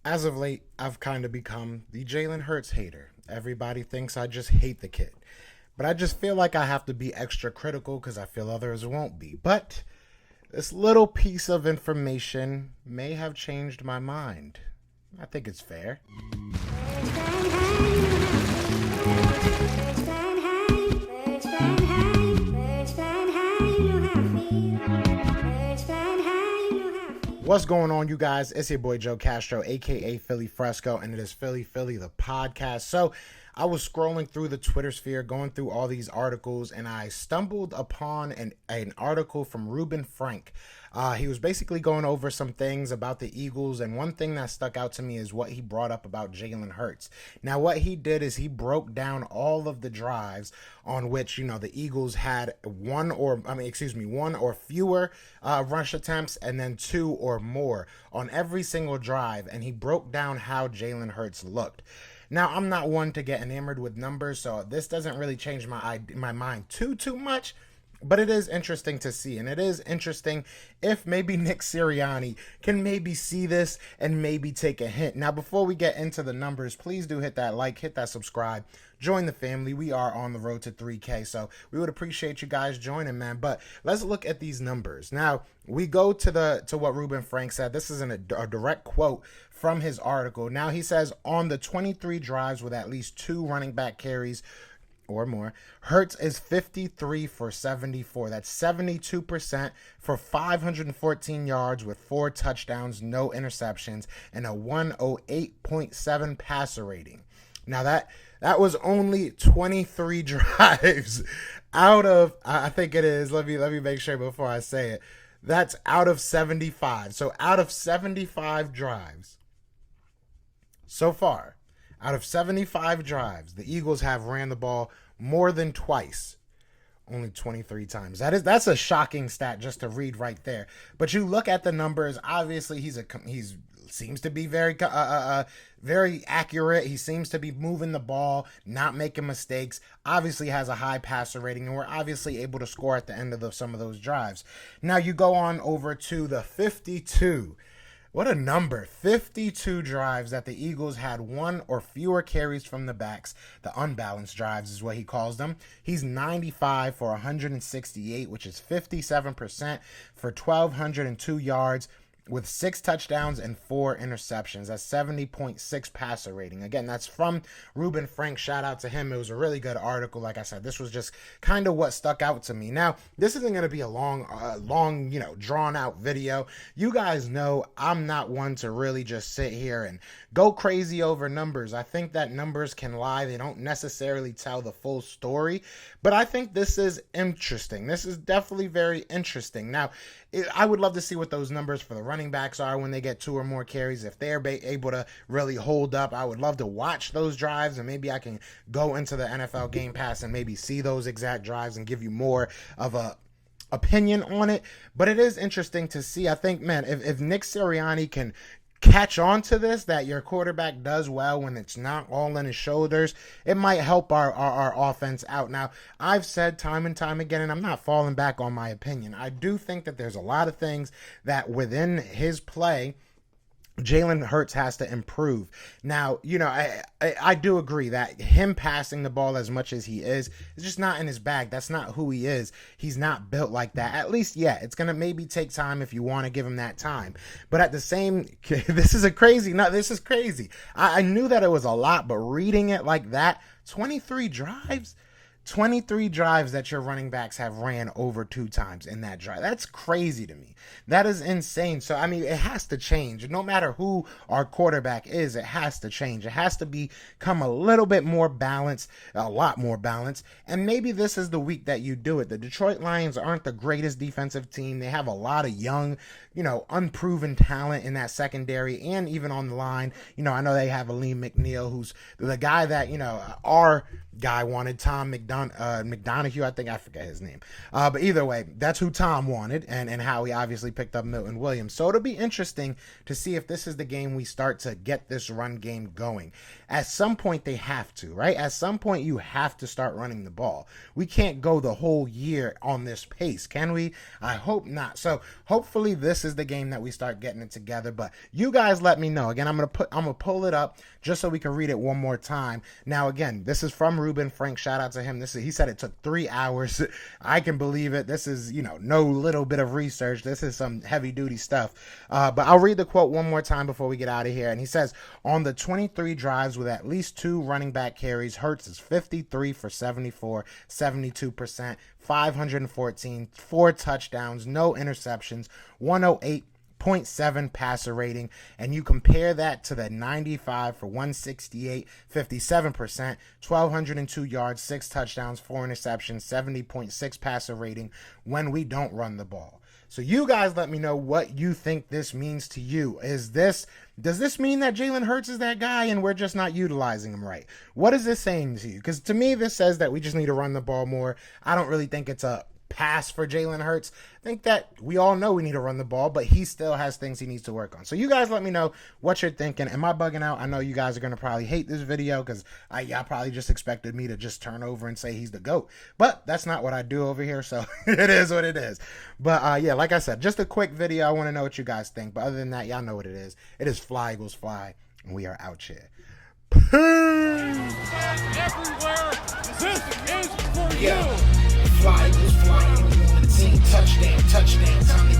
As of late, I've kind of become the Jalen Hurts hater. Everybody thinks I just hate the kid. But I just feel like I have to be extra critical because I feel others won't be. But this little piece of information may have changed my mind. I think it's fair. What's going on, you guys? It's your boy Joe Castro, aka Philly Fresco, and it is Philly the podcast. So I was scrolling through the Twitter sphere, going through all these articles, and I stumbled upon an article from Ruben Frank. He was basically going over some things about the Eagles, and one thing that stuck out to me is what he brought up about Jalen Hurts. Now, what he did is he broke down all of the drives on which, the Eagles had one or fewer rush attempts, and then two or more on every single drive, and he broke down how Jalen Hurts looked. Now, I'm not one to get enamored with numbers, so this doesn't really change my mind too much. But it is interesting to see, and it is interesting if maybe Nick Sirianni can maybe see this and maybe take a hint. Now, before we get into the numbers, please do hit that like, hit that subscribe, join the family. We are on the road to 3K, so we would appreciate you guys joining, man. But let's look at these numbers. Now, we go to what Ruben Frank said. This is a direct quote from his article. Now, he says, on the 23 drives with at least 2 running back carries or more, Hurts is 53 for 74. That's 72% for 514 yards with 4 touchdowns, no interceptions, and a 108.7 passer rating. Now that was only 23 drives out of, I think it is, let me make sure before I say it. That's out of 75. So out of 75 drives so far, out of 75 drives, the Eagles have ran the ball more than twice, only 23 times. That's a shocking stat just to read right there. But you look at the numbers. Obviously, he's seems to be very accurate. He seems to be moving the ball, not making mistakes. Obviously has a high passer rating, and we're obviously able to score at the end of some of those drives. Now you go on over to the 52. What a number. 52 drives that the Eagles had 1 or fewer carries from the backs. The unbalanced drives is what he calls them. He's 95 for 168, which is 57% for 1,202 yards with 6 touchdowns and 4 interceptions. That's 70.6 passer rating. Again, that's from Ruben Frank. Shout out to him. It was a really good article. Like I said, this was just kind of what stuck out to me. Now, this isn't going to be a long, drawn out video. You guys know I'm not one to really just sit here and go crazy over numbers. I think that numbers can lie. They don't necessarily tell the full story, but I think this is interesting. This is definitely very interesting. Now, I would love to see what those numbers for the running backs are when they get 2 or more carries. If they're able to really hold up, I would love to watch those drives, and maybe I can go into the NFL Game Pass and maybe see those exact drives and give you more of a opinion on it. But it is interesting to see. I think, man, if Nick Sirianni can catch on to this, that your quarterback does well when it's not all on his shoulders, it might help our offense out. Now, I've said time and time again, and I'm not falling back on my opinion, I do think that there's a lot of things that within his play Jalen Hurts has to improve. Now, I do agree that him passing the ball as much as he is just not in his bag. That's not who he is. He's not built like that. At least, yeah, it's going to maybe take time if you want to give him that time. But at the same, this is crazy. I knew that it was a lot, but reading it like that, 23 drives that your running backs have ran over 2 times in that drive. That's crazy to me. That is insane. So, it has to change. No matter who our quarterback is, it has to change. It has to become a little bit more balanced, a lot more balanced. And maybe this is the week that you do it. The Detroit Lions aren't the greatest defensive team. They have a lot of young, unproven talent in that secondary and even on the line. I know they have Aleem McNeil, who's the guy that, our guy wanted, Tom McDonough, I forget his name. But either way, that's who Tom wanted, and how he obviously picked up Milton Williams. So it'll be interesting to see if this is the game we start to get this run game going. At some point, they have to, right? At some point, you have to start running the ball. We can't go the whole year on this pace, can we? I hope not. So hopefully this this is the game that we start getting it together. But you guys let me know. Again, I'm gonna pull it up just so we can read it one more time. Now, again, this is from Ruben Frank. Shout out to him. He said it took 3 hours. I can believe it. This is, no little bit of research. This is some heavy duty stuff. But I'll read the quote one more time before we get out of here. And he says, on the 23 drives with at least 2 running back carries, Hurts is 53 for 74, 72%, 514, 4 touchdowns, no interceptions, 108.7 passer rating, and you compare that to the 95 for 168, 57%, 1,202 yards, 6 touchdowns, 4 interceptions, 70.6 passer rating when we don't run the ball. So you guys let me know what you think this means to you. Does this mean that Jalen Hurts is that guy and we're just not utilizing him right? What is this saying to you? Because to me, this says that we just need to run the ball more. I don't really think it's a pass for Jalen Hurts. I think that we all know we need to run the ball, but he still has things he needs to work on. So you guys let me know what you're thinking. Am I bugging out? I know you guys are going to probably hate this video because y'all probably just expected me to just turn over and say he's the GOAT. But that's not what I do over here, so it is what it is. But yeah, like I said, just a quick video. I want to know what you guys think. But other than that, y'all know what it is. It is Fly Eagles Fly, and we are out here. Peace! Everywhere, this is for you. Fly Eagles Fly, touchdown, touchdown, time to